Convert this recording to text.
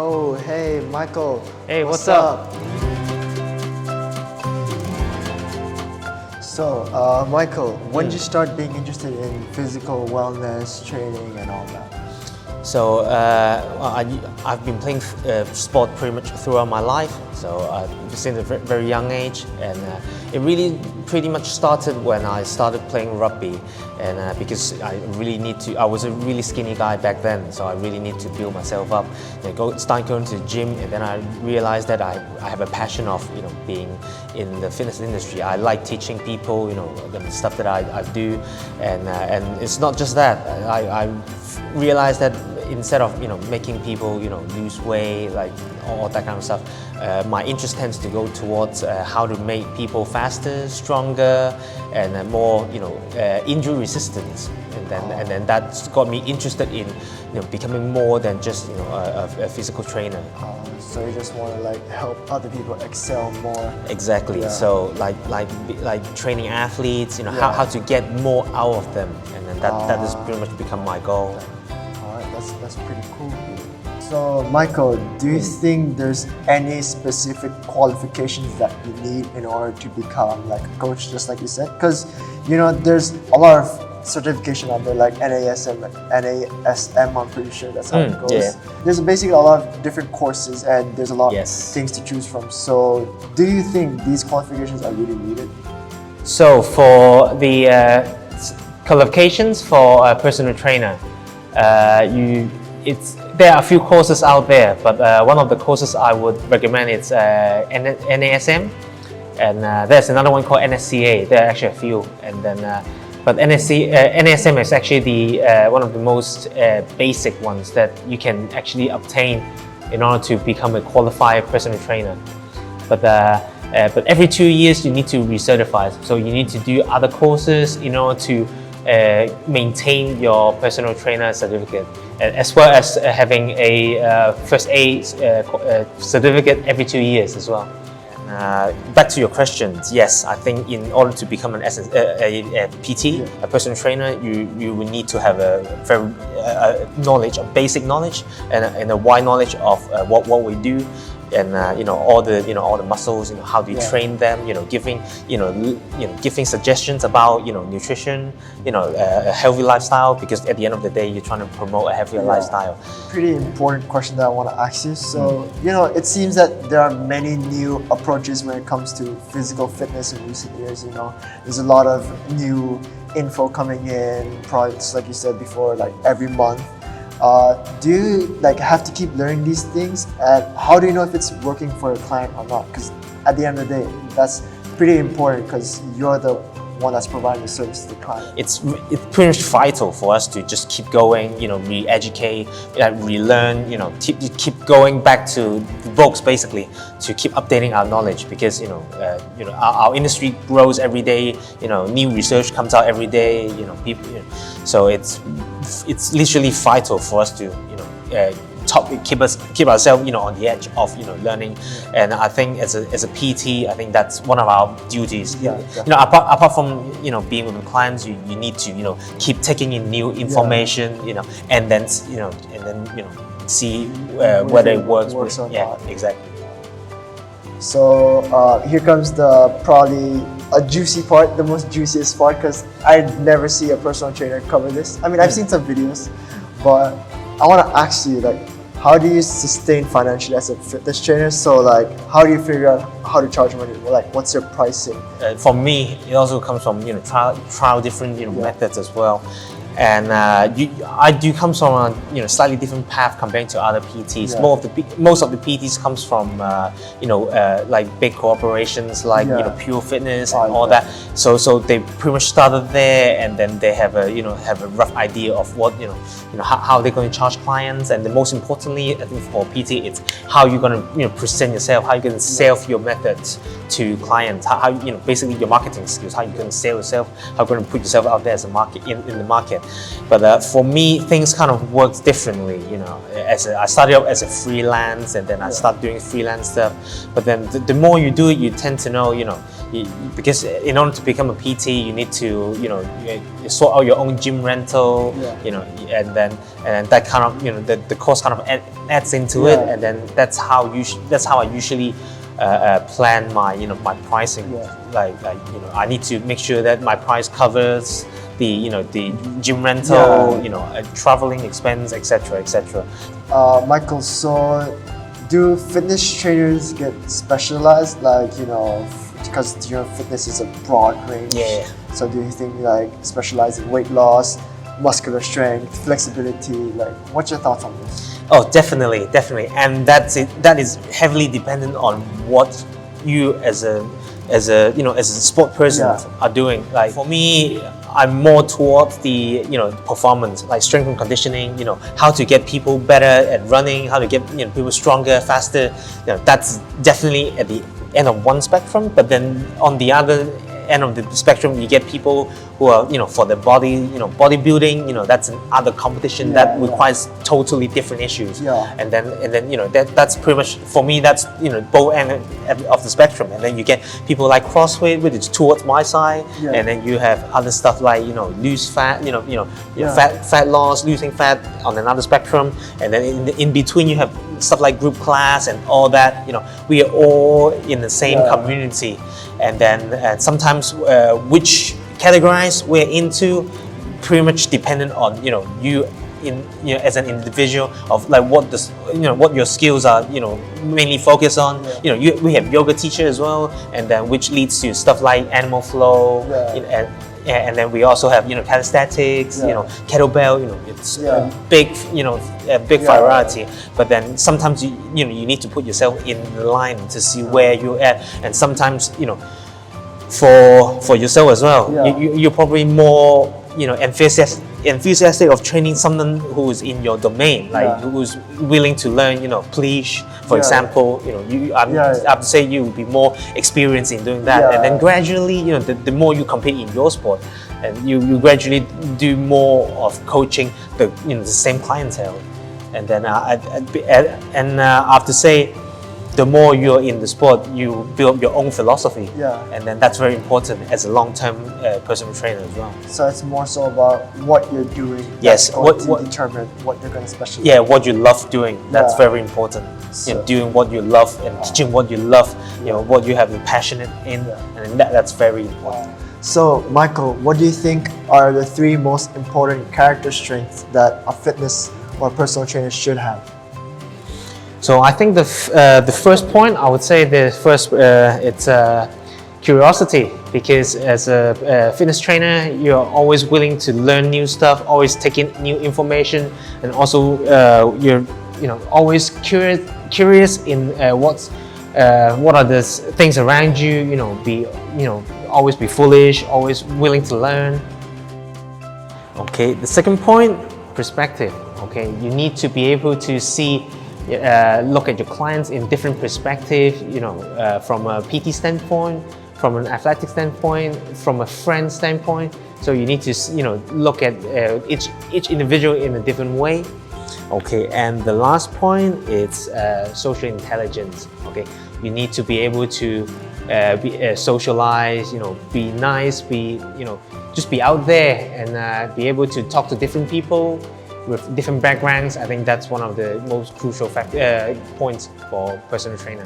Oh, hey, Michael. Hey, what's up? So, Michael, when did you start being interested in physical wellness, training, and all that? So I've been playing sport pretty much throughout my life. So since a very young age, and it really pretty much started when I started playing rugby, and because I was a really skinny guy back then, so I really need to build myself up. And start going to the gym, and then I realized that I have a passion of being in the fitness industry. I like teaching people, the stuff that I do, and it's not just that. I realized that instead of making people lose weight, like all that kind of stuff, my interest tends to go towards how to make people faster, stronger, and more injury resistant. And then that's got me interested in becoming more than just a physical trainer. So you just want to help other people excel more. Exactly. Yeah. So like training athletes, how to get more out of them, and then that has pretty much become my goal. That's pretty cool. So, Michael, do you think there's any specific qualifications that you need in order to become like a coach, just like you said? Because, there's a lot of certification out there, like NASM, I'm pretty sure that's how it goes. Yeah. There's basically a lot of different courses and there's a lot of Yes. things to choose from. So, do you think these qualifications are really needed? So for the qualifications for a personal trainer, there are a few courses out there, but one of the courses I would recommend is NASM, and there's another one called NSCA. There are actually a few, and then but NASM is actually the one of the most basic ones that you can actually obtain in order to become a qualified personal trainer. But every 2 years you need to recertify, so you need to do other courses in order to maintain your personal trainer certificate, as well as having a first aid certificate every 2 years as well. Back to your questions, yes, I think in order to become a PT, a personal trainer, you will need to have a very knowledge, a basic knowledge, and a wide knowledge of what we do. And all the muscles, how do you train them? Giving suggestions about nutrition, a healthy lifestyle. Because at the end of the day, you're trying to promote a healthier lifestyle. Pretty important question that I want to ask you. So it seems that there are many new approaches when it comes to physical fitness in recent years. There's a lot of new info coming in, products like you said before, like every month. Do you have to keep learning these things, and how do you know if it's working for a client or not? Because at the end of the day, that's pretty important because you're the one that's providing the service to the client. It's pretty much vital for us to just keep going, re-educate, relearn, keep going back to the books basically to keep updating our knowledge, because our industry grows every day. New research comes out every day. People. So it's literally vital for us to keep ourselves on the edge of learning. And I think as a PT, I think that's one of our duties. Apart from being with the clients, you need to keep taking in new information, and then see whether it works or not. Exactly. So here comes probably a juicy part, the most juiciest part, because I never see a personal trainer cover this. I mean, I've seen some videos, but I want to ask you, how do you sustain financially as a fitness trainer? So, how do you figure out how to charge money? What's your pricing? For me, it also comes from trial different methods as well. And I do come from a slightly different path compared to other PTs. Most of the PTs comes from like big corporations like Pure Fitness and all that. So they pretty much started there, and then they have a rough idea of what how they're going to charge clients. And the most importantly, I think for PT, it's how you're going to present yourself, how you're going to sell your methods to clients, how basically your marketing skills, how you're going to sell yourself, how you're going to put yourself out there as a market in the market. But for me, things kind of work differently. I started out as a freelance, and then I started doing freelance stuff. But then the more you do it, you tend to know, because in order to become a PT, you need to, you sort out your own gym rental, and then that kind of, the cost kind of adds into it, and then that's how I usually plan my my pricing. I need to make sure that my price covers the gym rental, traveling expense, etc. Michael, so do fitness trainers get specialized, because fitness is a broad range? Yeah. So do you think specialize in weight loss, muscular strength, flexibility? What's your thoughts on this? Oh, definitely, and that is heavily dependent on what you as a sport person are doing. For me, I'm more towards the performance, like strength and conditioning. How to get people better at running, how to get people stronger, faster. That's definitely at the end of one spectrum. But then on the other end of the spectrum, you get people who are for their body, bodybuilding. That's another competition that requires totally different issues. And then that's pretty much, for me, that's both end of the spectrum. And then you get people like CrossFit, which is towards my side, and then you have other stuff like lose fat, fat loss, losing fat on another spectrum. And then in between you have stuff like group class and all that. We are all in the same community. And then sometimes which categories we're into pretty much dependent on you as an individual, of what your skills are mainly focused on. We have yoga teacher as well, and then which leads to stuff like animal flow, and then we also have calisthenics, kettlebell. It's a big variety. But then sometimes you need to put yourself in line to see where you're at, and sometimes for yourself as well, you're probably more enthusiastic of training someone who is in your domain, who's willing to learn, please, for example, I have to say you will be more experienced in doing that, and then gradually, the more you compete in your sport, and you gradually do more of coaching the same clientele, and then I have to say, the more you're in the sport, you build your own philosophy, and then that's very important as a long-term personal trainer as well. So it's more so about what you're doing. Yes, what determine what you're going to specialize. Yeah, what you love doing. That's very important. So, doing what you love and teaching what you love. What you have been passionate in, and that's very important. So, Michael, what do you think are the 3 most important character strengths that a fitness or personal trainer should have? So I think the first point, I would say it's curiosity, because as a fitness trainer, you're always willing to learn new stuff, always taking new information, and also you're always curious in what are the things around you. Always be foolish, always willing to learn. Okay, the second point, perspective. Okay, you need to be able to see. Look at your clients in different perspectives, from a PT standpoint, from an athletic standpoint, from a friend standpoint. So you need to, look at each individual in a different way. Okay, and the last point is social intelligence. Okay, you need to be able to socialize, be nice, just be out there and be able to talk to different people with different backgrounds. I think that's one of the most crucial points for personal trainer.